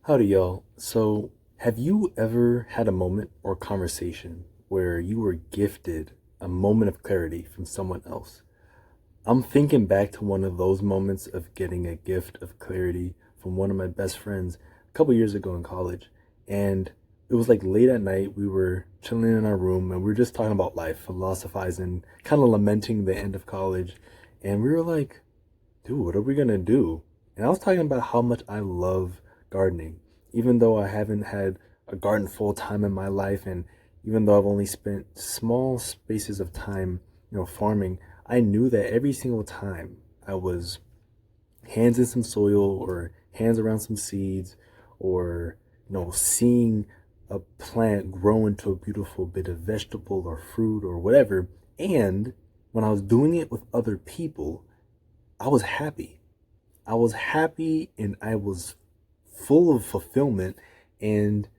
Howdy, y'all. So, have you ever had a moment or conversation where you were gifted a moment of clarity from someone else? I'm thinking back to one of those moments of getting a gift of clarity from one of my best friends a couple years ago in college. And it was like late at night, we were chilling in our room and we were just talking about life, philosophizing, kind of lamenting the end of college. And we were like, dude, what are we gonna do? And I was talking about how much I love gardening, even though I haven't had a garden full time in my life, and even though I've only spent small spaces of time, farming. I knew that every single time I was hands in some soil or hands around some seeds, or seeing a plant grow into a beautiful bit of vegetable or fruit or whatever, and when I was doing it with other people, I was happy. I was happy and I was full of fulfillment. And,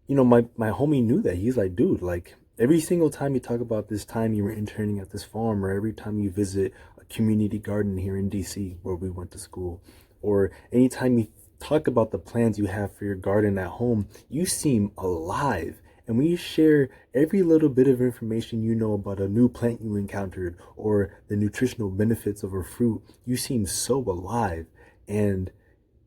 my homie knew that. He's like, dude, like every single time you talk about this time you were interning at this farm, or every time you visit a community garden here in DC where we went to school, or anytime you talk about the plans you have for your garden at home, you seem alive. And when you share every little bit of information you know about a new plant you encountered or the nutritional benefits of a fruit, you seem so alive. And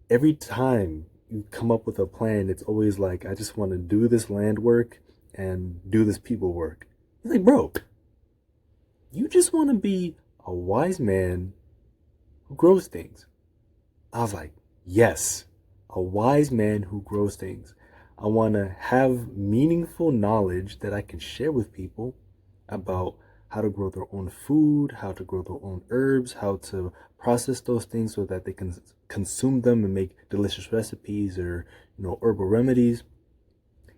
every time you come up with a plan, it's always like, I just want to do this land work and do this people work. It's like, bro, you just want to be a wise man who grows things. I was like, yes, a wise man who grows things. I want to have meaningful knowledge that I can share with people about how to grow their own food, how to grow their own herbs, how to process those things so that they can consume them and make delicious recipes or, herbal remedies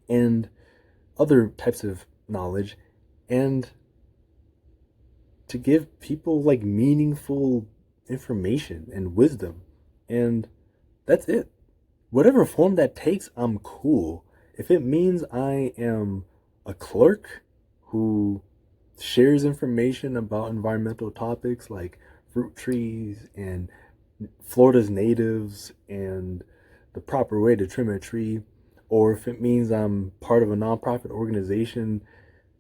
and other types of knowledge, and to give people like meaningful information and wisdom. And that's it. Whatever form that takes, I'm cool. If it means I am a clerk who shares information about environmental topics like fruit trees and Florida's natives and the proper way to trim a tree, or if it means I'm part of a nonprofit organization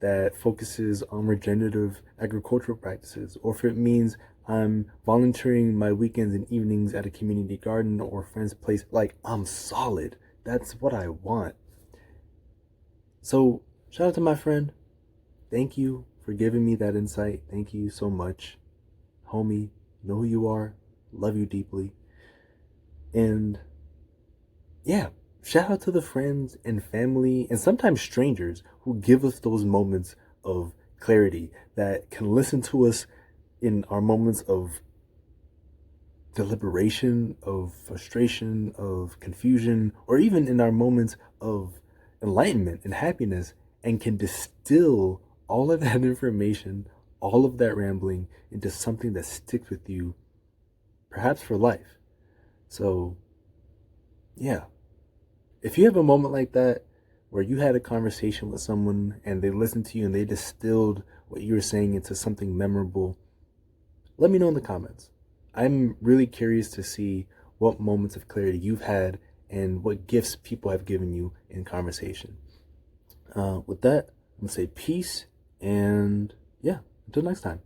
that focuses on regenerative agricultural practices, or if it means I'm volunteering my weekends and evenings at a community garden or a friend's place, like I'm solid. That's what I want. So, shout out to my friend. Thank you for giving me that insight. Thank you so much. Homie, know who you are. Love you deeply. And yeah, shout out to the friends and family and sometimes strangers who give us those moments of clarity, that can listen to us in our moments of deliberation, of frustration, of confusion, or even in our moments of enlightenment and happiness, and can distill all of that information, all of that rambling into something that sticks with you, perhaps for life. So, yeah, if you have a moment like that where you had a conversation with someone and they listened to you and they distilled what you were saying into something memorable, let me know in the comments. I'm really curious to see what moments of clarity you've had and what gifts people have given you in conversation. With that, I'm going to say peace and yeah, until next time.